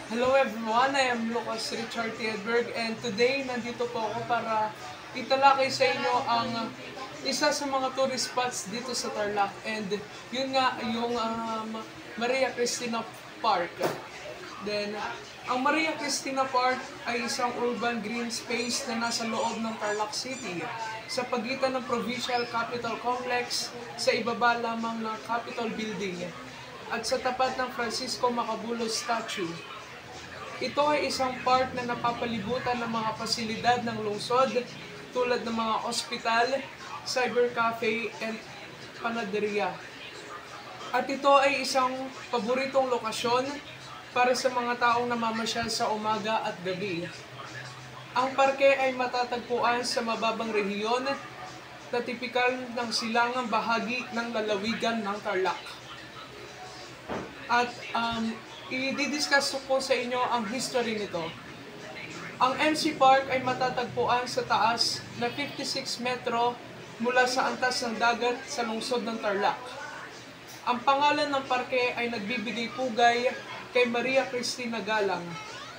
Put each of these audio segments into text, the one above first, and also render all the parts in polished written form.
Hello everyone, I am Lucas Richard Edberg and today nandito po ako para italakay sa inyo ang isa sa mga tourist spots dito sa Tarlac and yun nga yung Maria Cristina Park. Then, ang Maria Cristina Park ay isang urban green space na nasa loob ng Tarlac City sa pagitan ng Provincial Capitol Complex sa ibaba lamang ng Capitol Building at sa tapat ng Francisco Macabulo statue. Ito ay isang park na napapalibutan ng mga pasilidad ng lungsod tulad ng mga ospital, cyber cafe, and panaderia. At ito ay isang paboritong lokasyon para sa mga taong namamasyal sa umaga at gabi. Ang parke ay matatagpuan sa mababang rehiyon na tipikal ng silangang bahagi ng lalawigan ng Tarlac. At i-discuss ko sa inyo ang history nito. Ang MC Park ay matatagpuan sa taas na 56 metro mula sa antas ng dagat sa lungsod ng Tarlac. Ang pangalan ng parke ay nagbibigay pugay kay Maria Cristina Galang,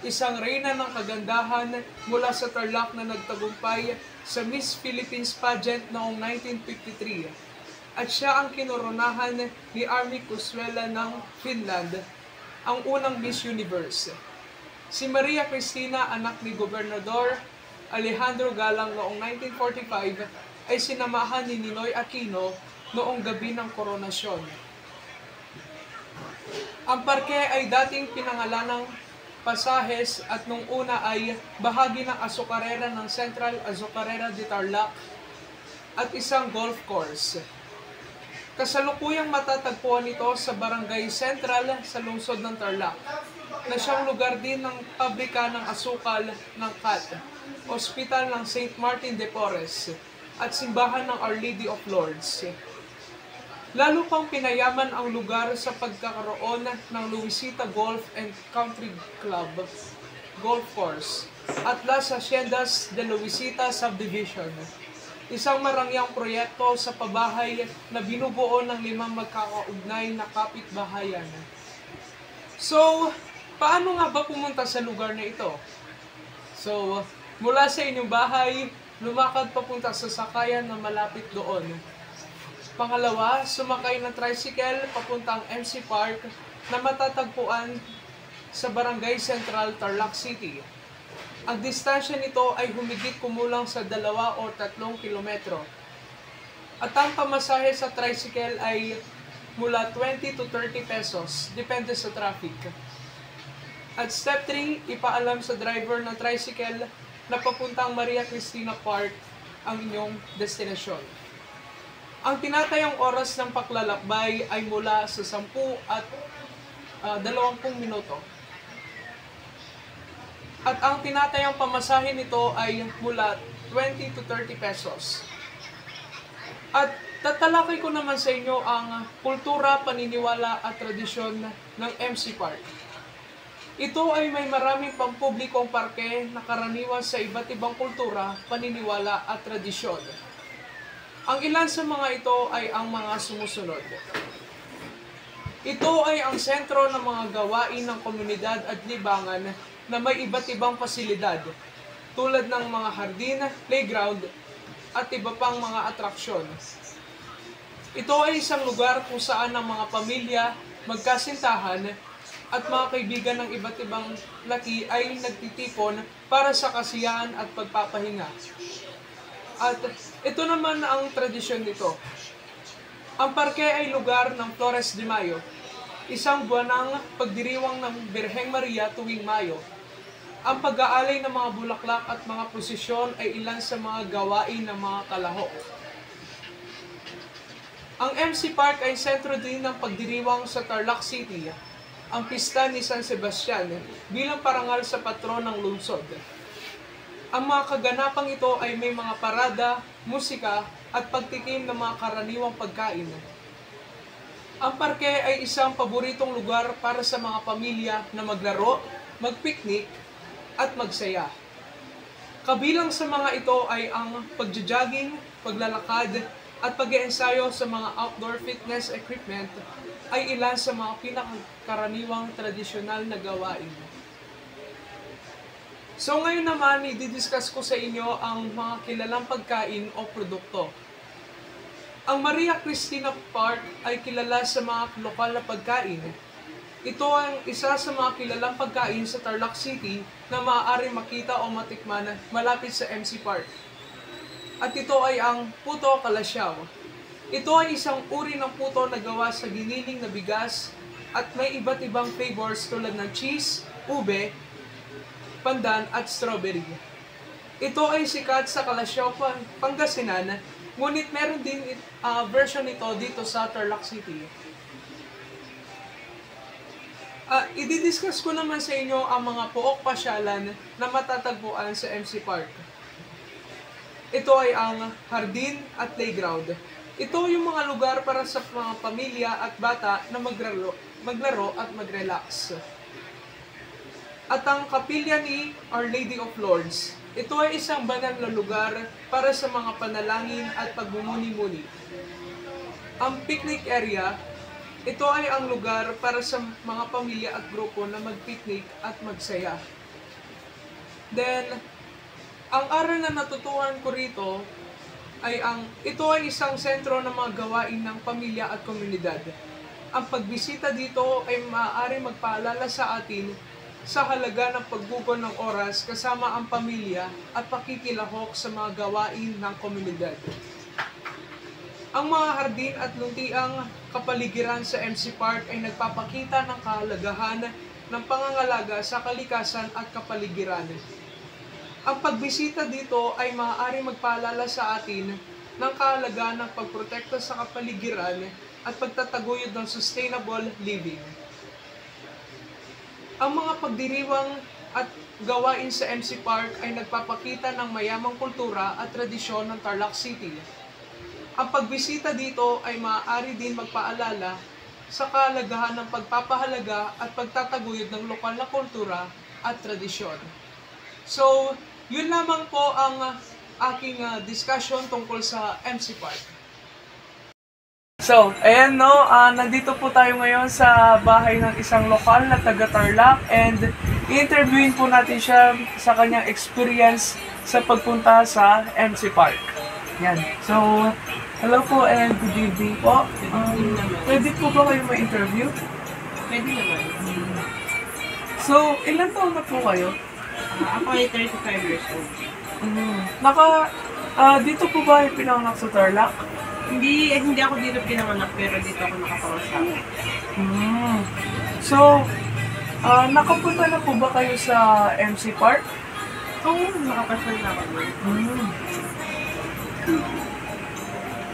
isang reyna ng kagandahan mula sa Tarlac na nagtagumpay sa Miss Philippines pageant noong 1953. At siya ang kinoronahan ni Armi Kusuela ng Finland, ang unang Miss Universe. Si Maria Cristina, anak ni Gobernador Alejandro Galang noong 1945, ay sinamahan ni Ninoy Aquino noong gabi ng koronasyon. Ang parke ay dating pinangalanang Pasajes at nung una ay bahagi ng azucarera ng Central Azucarera de Tarlac at isang golf course. Kasalukuyang matatagpuan ito sa Barangay Central sa lungsod ng Tarlac, na siyang lugar din ng pabrika ng asukal ng CAT, Ospital ng St. Martin de Porres, at simbahan ng Our Lady of Lourdes. Lalo pang pinayaman ang lugar sa pagkakaroon ng Luisita Golf and Country Club, Golf Course, at Las Haciendas de Luisita Subdivision. Isang marangyang proyekto sa pabahay na binubuo ng 5 magkakaugnay na kapitbahayan. So, paano nga ba pumunta sa lugar na ito? So, mula sa inyong bahay, lumakad papunta sa sakayan na malapit doon. Pangalawa, sumakay ng tricycle papuntang MC Park na matatagpuan sa Barangay Central, Tarlac City. Ang distansya nito ay humigit kumulang sa 2 o 3 kilometro. At ang pamasahe sa tricycle ay mula 20 to 30 pesos, depende sa traffic. At step 3, ipaalam sa driver ng tricycle na papuntang Maria Cristina Park ang inyong destinasyon. Ang tinatayang oras ng paglalakbay ay mula sa 10 at 20 minuto. At ang tinatayang pamasahe nito ay mula 20 to 30 pesos. At tatalakay ko naman sa inyo ang kultura, paniniwala at tradisyon ng MC Park. Ito ay may maraming pampublikong parke na karaniwan sa iba't ibang kultura, paniniwala at tradisyon. Ang ilan sa mga ito ay ang mga sumusunod. Ito ay ang sentro ng mga gawain ng komunidad at libangan na may iba't ibang pasilidad tulad ng mga hardin, playground at iba pang mga atraksyon. Ito ay isang lugar kung saan ang mga pamilya, magkasintahan at mga kaibigan ng iba't ibang laki ay nagtitipon para sa kasiyahan at pagpapahinga. At ito naman ang tradisyon nito. Ang parke ay lugar ng Flores de Mayo, isang buwanang pagdiriwang ng Birheng Maria tuwing Mayo. Ang pag-aalay ng mga bulaklak at mga prosesyon ay ilan sa mga gawain ng mga kalahok. Ang MC Park ay sentro din ng pagdiriwang sa Tarlac City, ang pista ni San Sebastian bilang parangal sa patron ng lungsod. Ang mga kaganapang ito ay may mga parada, musika at pagtikim ng mga karaniwang pagkain. Ang parke ay isang paboritong lugar para sa mga pamilya na maglaro, magpiknik, at magsaya. Kabilang sa mga ito ay ang pagja-jogging, paglalakad, at pag-iensayo sa mga outdoor fitness equipment ay ilan sa mga pinakakaraniwang tradisyonal na gawain. So ngayon naman, i-discuss ko sa inyo ang mga kilalang pagkain o produkto. Ang Maria Cristina Park ay kilala sa mga lokal na pagkain. Ito ang isa sa mga kilalang pagkain sa Tarlac City na maaari makita o matikman malapit sa MC Park. At ito ay ang puto kalasyaw. Ito ay isang uri ng puto na gawa sa giniling na bigas at may iba't ibang flavors tulad ng cheese, ube, pandan at strawberry. Ito ay sikat sa Kalasyaw, Pangasinan, ngunit meron din version nito dito sa Tarlac City. I-discuss ko naman sa inyo ang mga pook pasyalan na matatagpuan sa MC Park. Ito ay ang hardin at playground. Ito yung mga lugar para sa mga pamilya at bata na maglaro at mag-relax. At ang kapilya ni Our Lady of Lords. Ito ay isang banal na lugar para sa mga panalangin at pagmumuni-muni. Ang picnic area, ito ay ang lugar para sa mga pamilya at grupo na mag-picnic at magsaya. Then, ang aral na natutuhan ko rito ay ito ay isang sentro ng mga gawain ng pamilya at komunidad. Ang pagbisita dito ay maaari magpaalala sa atin sa halaga ng paggugol ng oras kasama ang pamilya at pakikilahok sa mga gawain ng komunidad. Ang mga hardin at luntiang kapaligiran sa MC Park ay nagpapakita ng kahalagahan ng pangangalaga sa kalikasan at kapaligiran. Ang pagbisita dito ay maaari magpaalala sa atin ng kahalagahan ng pagprotekta sa kapaligiran at pagtataguyod ng sustainable living. Ang mga pagdiriwang at gawain sa MC Park ay nagpapakita ng mayamang kultura at tradisyon ng Tarlac City. Ang pagbisita dito ay maaari din magpaalala sa kahalagahan ng pagpapahalaga at pagtataguyod ng lokal na kultura at tradisyon. So, yun lamang po ang aking discussion tungkol sa MC Park. So, ayan no, nandito po tayo ngayon sa bahay ng isang lokal na taga-Tarlac and i-interviewin po natin siya sa kanyang experience sa pagpunta sa MC Park. Yan. So, hello po and good evening po. Pwede po ba kayo ma-interview? Pwede naman. So, ilan taon na po kayo? Ako ay 35 years old. Dito po ba yung pinanganak sa Tarlac? Hindi ako dito pinanganak pero dito ako nakapangasawa. So, nakapunta na po ba kayo sa MC Park? Oo, nakapasal na ako doon.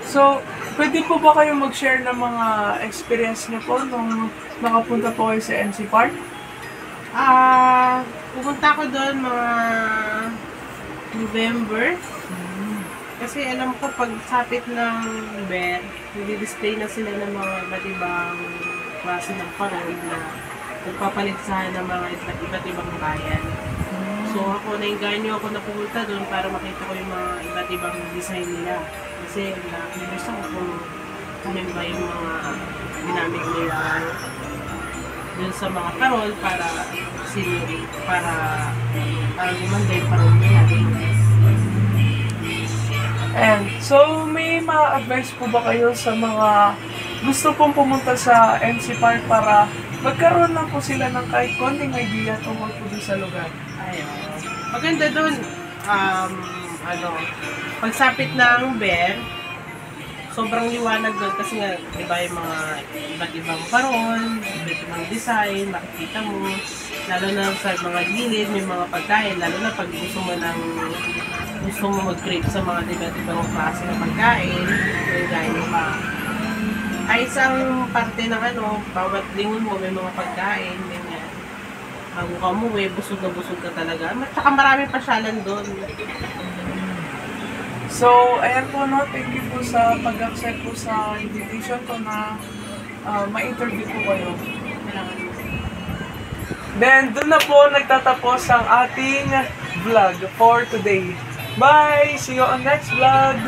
So, pwede po ba kayo mag-share ng mga experience niyo po nung nakapunta po kayo sa MC Park? Pupunta ako doon mga November. Kasi alam ko pag sapit ng bear, nag-display na sila ng mga iba't ibang klase ng parol na nagpapaligsahan ng mga iba't ibang bayan. So ako, nainganyo ako na pumunta doon para makita ko yung mga iba't ibang design nila. Kasi na-curious ako kung ano ba yung mga ginamit nila doon sa mga parol para gumanda yung parol nila. And so, may ma-advise po ba kayo sa mga gusto pong pumunta sa MC Park para magkaroon lang po sila ng kahit konting idea tungkol po sa lugar? Maganda doon, pagsapit ng bear, sobrang liwanag doon kasi nga, diba yung mga iba't ibang parol, iba't ibang design, makikita mo, lalo na sa mga gilid, may mga pagkain, lalo na pag gusto mo mag-crave sa mga iba't ibang klase ng pagkain, may gaya ka. Ay isang parte ng bawat lingon mo may mga pagkain, ganyan. Bago ka umuwi, busog ka talaga. Tsaka maraming pasyalan doon. So, ayan po no, thank you po sa pag-accept po sa invitation ko na ma-interview po kayo. Then, doon na po nagtatapos ang ating vlog for today. Bye! See you on next vlog!